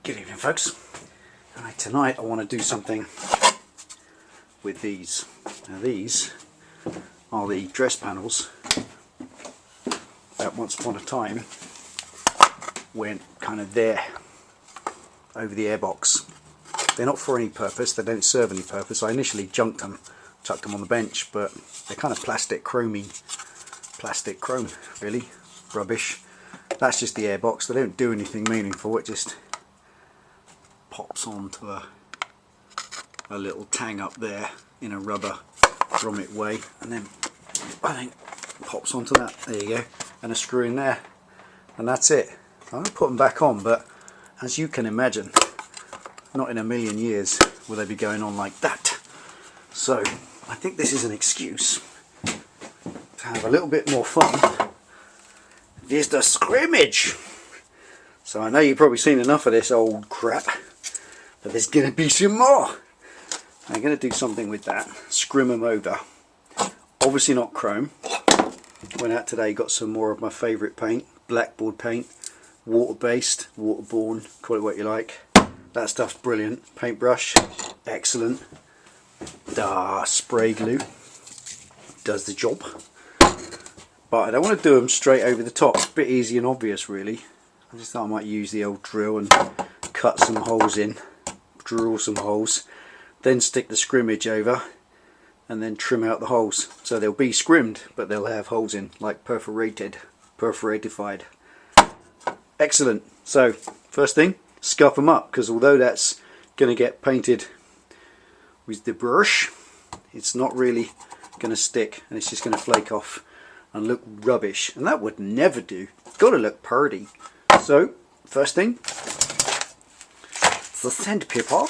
Good evening, folks. Alright, tonight I want to do something with these. Now these are the dress panels that once upon a time went kind of there over the airbox. They're not for any purpose, they don't serve any purpose. I initially junked them, chucked them on the bench, but they're kind of plastic chrome really, rubbish. That's just the airbox, they don't do anything meaningful, it just pops onto a little tang up there in a rubber grommet way, and then I think pops onto that, there you go, and a screw in there, and that's it. I'm going to put them back on, but as you can imagine, not in a million years will they be going on like that. So I think this is an excuse to have a little bit more fun. There's the scrimmage. So I know you've probably seen enough of this old crap, but there's going to be some more. I'm going to do something with that, scrim them over. Obviously not chrome. Went out today, got some more of my favourite paint, blackboard paint, water-based, waterborne, call it what you like. That stuff's brilliant. Paintbrush, excellent. Spray glue does the job. But I don't want to do them straight over the top. It's a bit easy and obvious, really. I just thought I might use the old drill and cut some holes in, drill some holes, then stick the scrimmage over, and then trim out the holes. So they'll be scrimmed, but they'll have holes in, like perforatified. Excellent. So first thing, scuff them up, because although that's going to get painted with the brush, it's not really going to stick, and it's just going to flake off and look rubbish, and that would never do. It's got to look purty. So first thing, the sandpaper,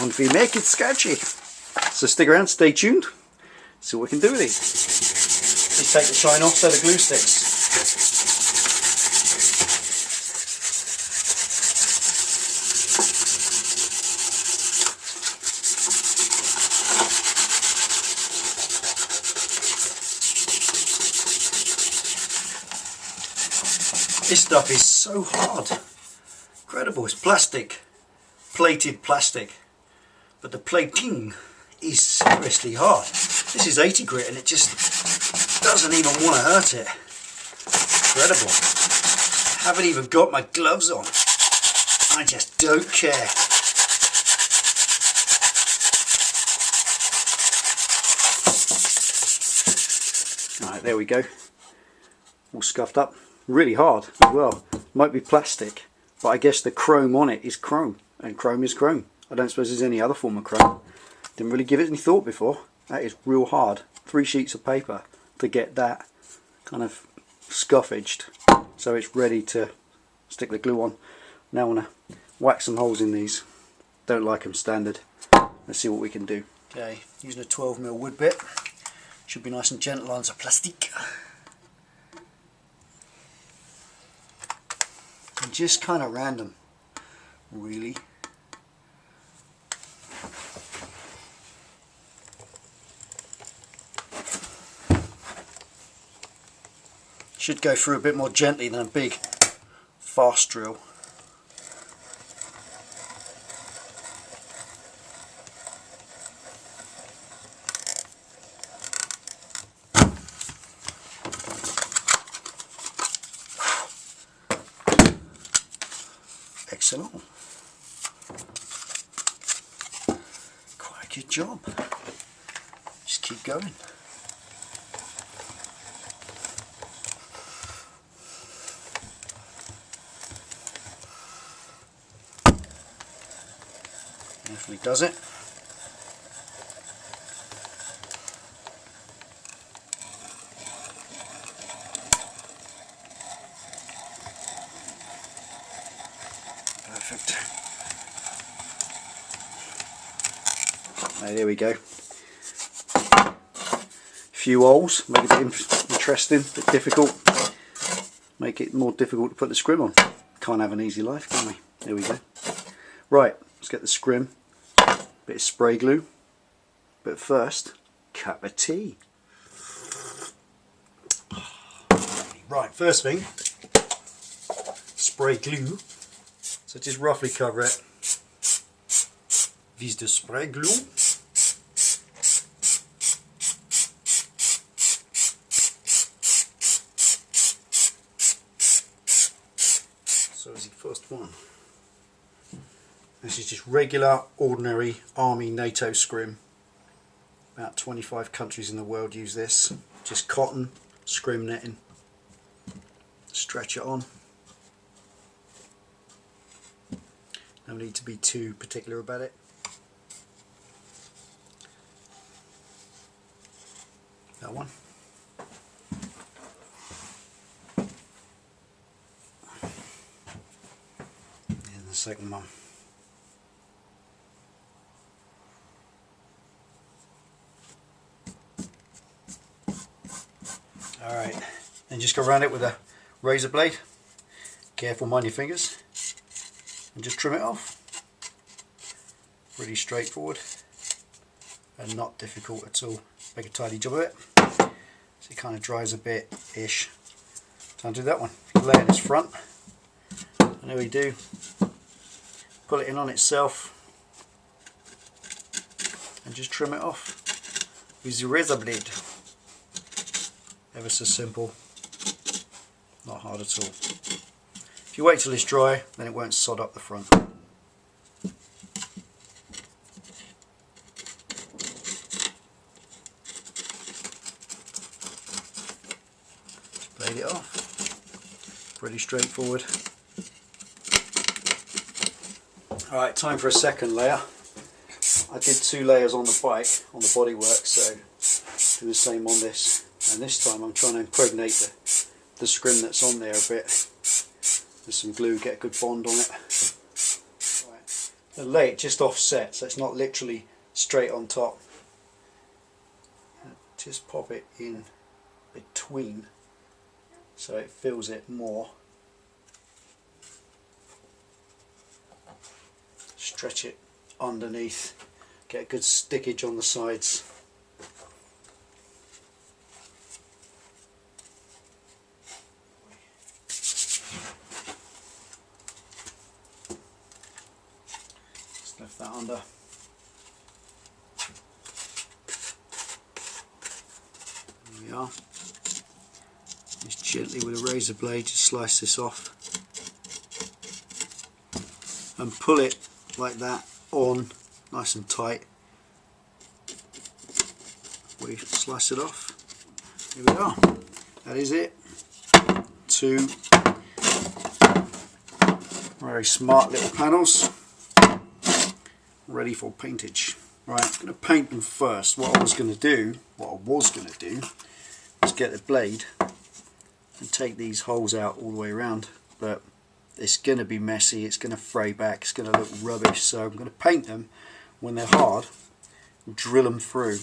and we make it sketchy. So stick around, stay tuned, see what we can do with these. Just take the shine off so the glue sticks. This stuff is so hard, incredible. It's plastic, plated plastic, but the plating is seriously hard. This is 80 grit and it just doesn't even want to hurt it. Incredible. I haven't even got my gloves on. I just don't care. Alright, there we go. All scuffed up. Really hard as well. Might be plastic, but I guess the chrome on it is chrome, and chrome is chrome. I don't suppose there's any other form of chrome. Didn't really give it any thought before. That is real hard. 3 sheets of paper to get that kind of scuffaged, so it's ready to stick the glue on. Now I want to whack some holes in these. Don't like them standard. Let's see what we can do. Okay, using a 12mm wood bit. Should be nice and gentle on some plastic. And just kind of random, really. Should go through a bit more gently than a big fast drill. Excellent. Quite a good job. Just keep going. Definitely does it. Perfect. There we go. Few holes, make it a bit interesting, a bit difficult. Make it more difficult to put the scrim on. Can't have an easy life, can we? There we go. Right, let's get the scrim. Bit of spray glue. But first, cup of tea. Right, first thing, spray glue. So just roughly cover it with the spray glue. So is the first one. This is just regular, ordinary Army NATO scrim. About 25 countries in the world use this. Just cotton scrim netting. Stretch it on. No need to be too particular about it. That one. And the second one. Alright, then just go around it with a razor blade. Careful, mind your fingers. And just trim it off. Pretty straightforward and not difficult at all. Make a tidy job of it. So it kind of dries a bit-ish. So I'll do that one. Lay it in its front. And there we do. Pull it in on itself. And just trim it off with the razor blade. Ever so simple, not hard at all. If you wait till it's dry, then it won't sod up the front. Blade it off, pretty straightforward. Alright, time for a second layer. I did 2 layers on the bike, on the bodywork, so do the same on this. And this time I'm trying to impregnate the scrim that's on there a bit with some glue, get a good bond on it. Right. And lay it just offset, so it's not literally straight on top. Just pop it in between so it fills it more. Stretch it underneath, get a good stickage on the sides. Left that under. There we are. Just gently with a razor blade, just slice this off and pull it like that on, nice and tight. We slice it off. Here we are. That is it. 2 very smart little panels. Ready for paintage. Right, I'm going to paint them first. What I was going to do is get the blade and take these holes out all the way around, but it's going to be messy, it's going to fray back, it's going to look rubbish, so I'm going to paint them when they're hard, drill them through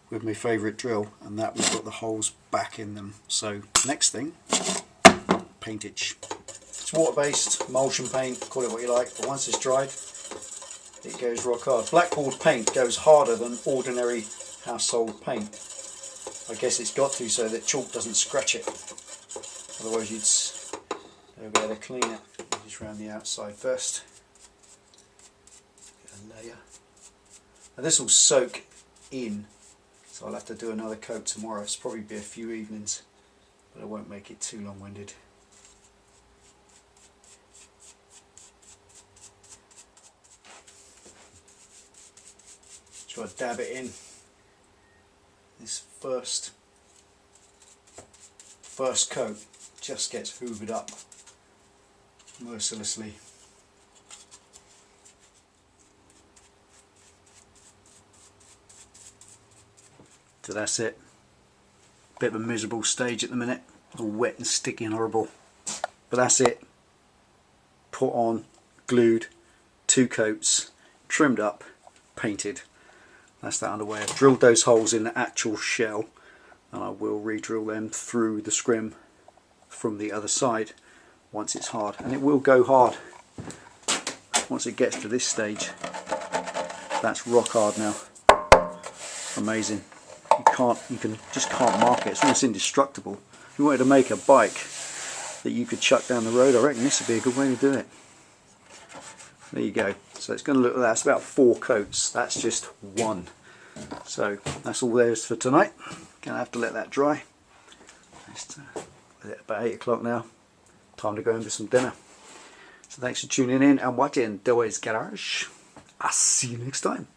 with my favourite drill, and that will put the holes back in them. So next thing, paintage. It's water-based, emulsion paint, call it what you like, but once it's dried, it goes rock hard. Blackboard paint goes harder than ordinary household paint. I guess it's got to so that chalk doesn't scratch it. Otherwise you'd be able to clean it. Just around the outside first. Get a layer. Now this will soak in, so I'll have to do another coat tomorrow. It's probably be a few evenings, but I won't make it too long-winded. Try to dab it in. This first coat just gets hoovered up mercilessly. So that's it. Bit of a miserable stage at the minute, all wet and sticky and horrible, but that's it. Put on, glued, 2 coats, trimmed up, painted. That's that underway. I've drilled those holes in the actual shell, and I will re-drill them through the scrim from the other side once it's hard, and it will go hard once it gets to this stage. That's rock hard now. Amazing. You just can't mark it. It's almost indestructible. If you wanted to make a bike that you could chuck down the road, I reckon this would be a good way to do it. There you go. So it's going to look like that's about 4 coats. That's just one. So that's all there is for tonight. Gonna have to let that dry. It's about 8 o'clock now. Time to go and do some dinner. So thanks for tuning in and watching Delboy's Garage. I'll see you next time.